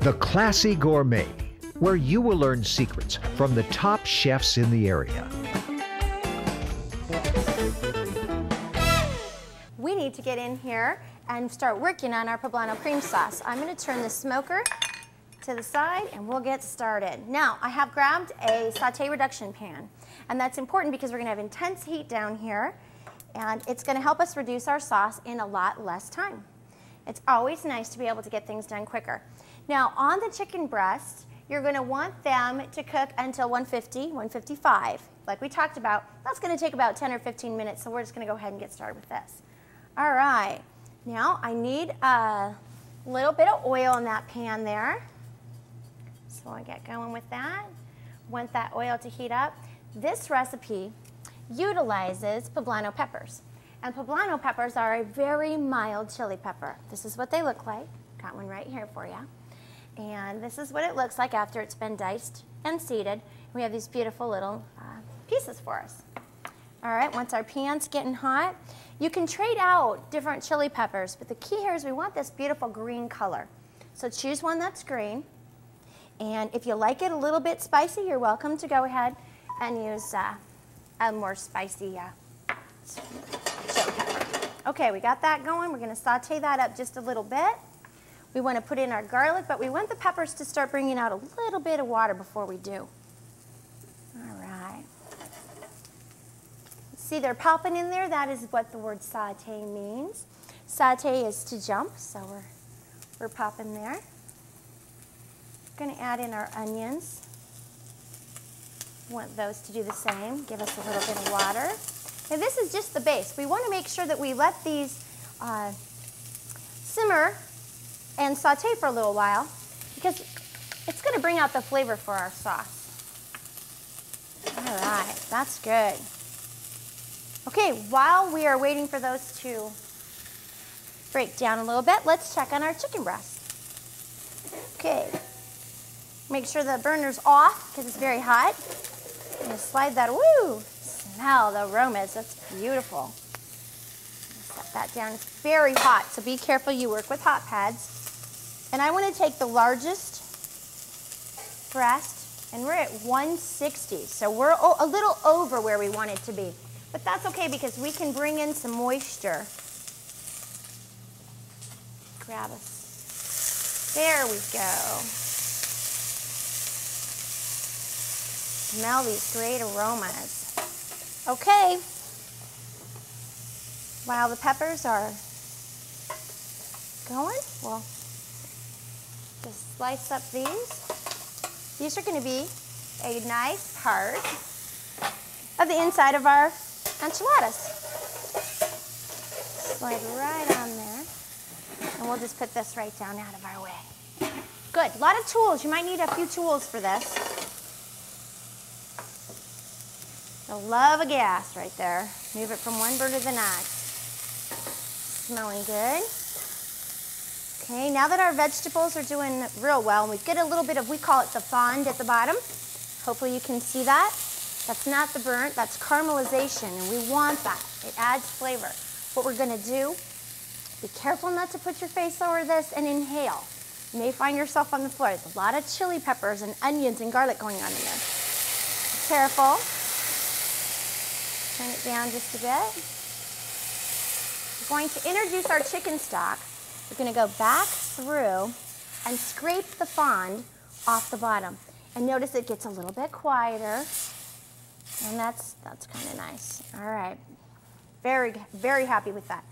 The Classy Gourmet, where you will learn secrets from the top chefs in the area. We need to get in here and start working on our poblano cream sauce. I'm going to turn the smoker to the side and we'll get started. Now, I have grabbed a saute reduction pan, and that's important because we're going to have intense heat down here, and it's going to help us reduce our sauce in a lot less time. It's always nice to be able to get things done quicker. Now, on the chicken breasts, you're going to want them to cook until 150, 155. Like we talked about, that's going to take about 10 or 15 minutes, so we're just going to go ahead and get started with this. All right, now I need a little bit of oil in that pan there. So I'll get going with that. Want that oil to heat up. This recipe utilizes poblano peppers. And poblano peppers are a very mild chili pepper. This is what they look like. Got one right here for you. And this is what it looks like after it's been diced and seeded. We have these beautiful little pieces for us. All right, once our pan's getting hot, you can trade out different chili peppers, but the key here is we want this beautiful green color. So choose one that's green. And if you like it a little bit spicy, you're welcome to go ahead and use a more spicy chili pepper. Okay, we got that going. We're going to saute that up just a little bit. We want to put in our garlic, but we want the peppers to start bringing out a little bit of water before we do. All right. See, they're popping in there. That is what the word saute means. Saute is to jump, so we're popping there. We're going to add in our onions. Want those to do the same. Give us a little bit of water. And this is just the base. We want to make sure that we let these simmer and saute for a little while because it's going to bring out the flavor for our sauce. All right, that's good. Okay, while we are waiting for those to break down a little bit, let's check on our chicken breast. Okay, make sure the burner's off because it's very hot. I'm going to slide that, woo, smell the aromas, that's beautiful. Set that down, it's very hot, so be careful you work with hot pads. And I want to take the largest breast, and we're at 160, so we're a little over where we want it to be. But that's okay because we can bring in some moisture. Grab us. There we go. Smell these great aromas. Okay. While the peppers are going, well, just slice up these. These are going to be a nice part of the inside of our enchiladas. Slide right on there. And we'll just put this right down out of our way. Good. A lot of tools. You might need a few tools for this. The love of gas right there. Move it from one burner to the next. Smelling good. Okay, now that our vegetables are doing real well, and we get a little bit of, we call it the fond at the bottom. Hopefully you can see that. That's not the burnt, that's caramelization, and we want that. It adds flavor. What we're going to do, be careful not to put your face over this and inhale. You may find yourself on the floor. There's a lot of chili peppers and onions and garlic going on in there. Be careful. Turn it down just a bit. We're going to introduce our chicken stock. We're going to go back through and scrape the fond off the bottom. And notice it gets a little bit quieter. And that's kind of nice. All right. Very, very happy with that.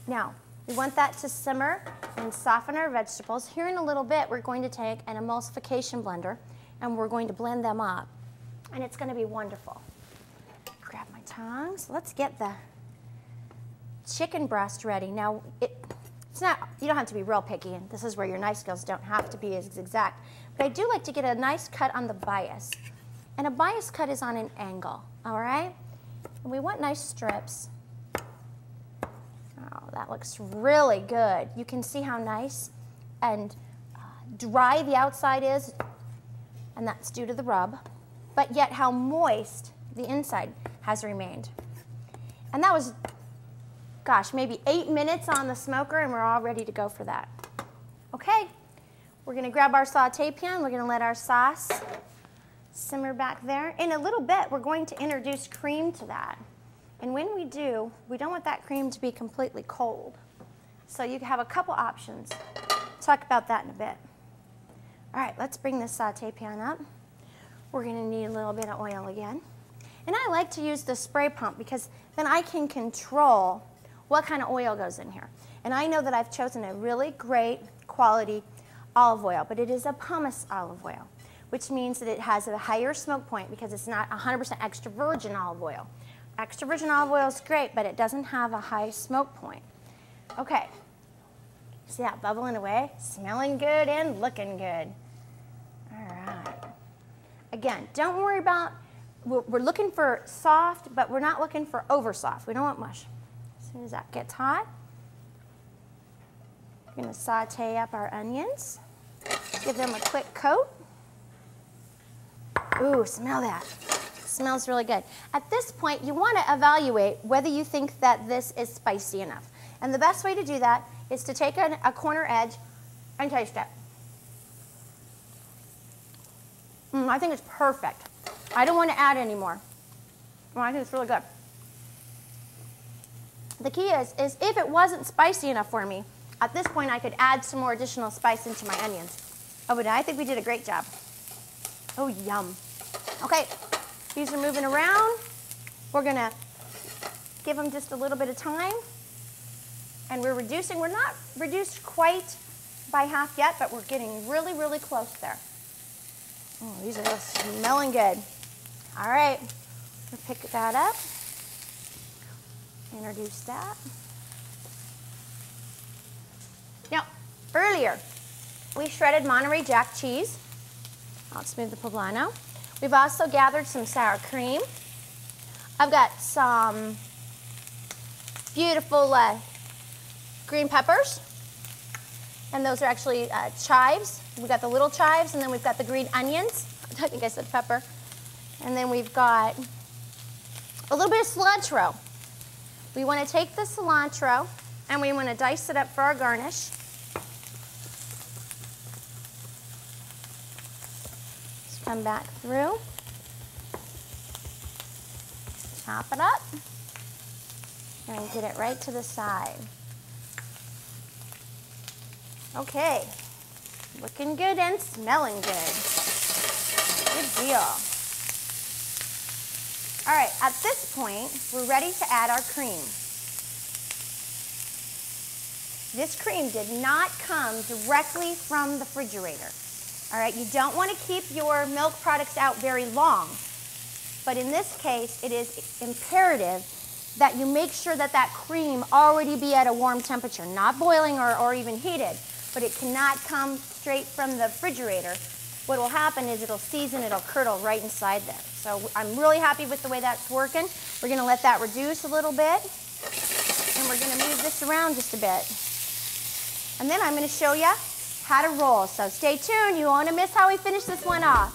Now, we want that to simmer and soften our vegetables. Here in a little bit, we're going to take an emulsification blender and we're going to blend them up. And it's going to be wonderful. Grab my tongs. Let's get the chicken breast ready. Now, it's not, you don't have to be real picky, and this is where your knife skills don't have to be as exact. But I do like to get a nice cut on the bias. And a bias cut is on an angle, all right? And we want nice strips. Oh, that looks really good. You can see how nice and dry the outside is, and that's due to the rub, but yet how moist the inside has remained. And that was, gosh, maybe 8 minutes on the smoker, and we're all ready to go for that. Okay, We're gonna grab our saute pan. We're gonna let our sauce simmer back there. In a little bit, we're going to introduce cream to that. And when we do, we don't want that cream to be completely cold. So you have a couple options. Talk about that in a bit. All right, let's bring this saute pan up. We're gonna need a little bit of oil again. And I like to use the spray pump because then I can control what kind of oil goes in here. And I know that I've chosen a really great quality olive oil, but it is a pumice olive oil, which means that it has a higher smoke point because it's not 100% extra virgin olive oil. Extra virgin olive oil is great, but it doesn't have a high smoke point. Okay, see that bubbling away? Smelling good and looking good. All right. Again, don't worry about, we're looking for soft, but we're not looking for over soft. We don't want mush. As soon as that gets hot, we're gonna saute up our onions. Give them a quick coat. Ooh, smell that. Smells really good. At this point, you want to evaluate whether you think that this is spicy enough. And the best way to do that is to take a corner edge and taste it. I think it's perfect. I don't want to add any more. I think it's really good. The key is if it wasn't spicy enough for me, at this point I could add some more additional spice into my onions. Oh, but I think we did a great job. Oh, yum. Okay, these are moving around. We're gonna give them just a little bit of time. And we're reducing. We're not reduced quite by half yet, but we're getting really, really close there. Oh, these are just smelling good. All right, we'll pick that up. Introduce that. Now, earlier, we shredded Monterey Jack cheese. Let's move the poblano. We've also gathered some sour cream. I've got some beautiful green peppers. And those are actually chives. We've got the little chives, and then we've got the green onions. I think I said pepper. And then we've got a little bit of cilantro. We want to take the cilantro, and we want to dice it up for our garnish. Just come back through. Chop it up. And get it right to the side. Okay, looking good and smelling good. Good deal. All right, at this point, we're ready to add our cream. This cream did not come directly from the refrigerator. All right, you don't want to keep your milk products out very long. But in this case, it is imperative that you make sure that that cream already be at a warm temperature, not boiling or even heated. But it cannot come straight from the refrigerator. What will happen is it'll season, it'll curdle right inside there. So I'm really happy with the way that's working. We're gonna let that reduce a little bit. And we're gonna move this around just a bit. And then I'm gonna show you how to roll. So stay tuned, you won't want to miss how we finish this one off.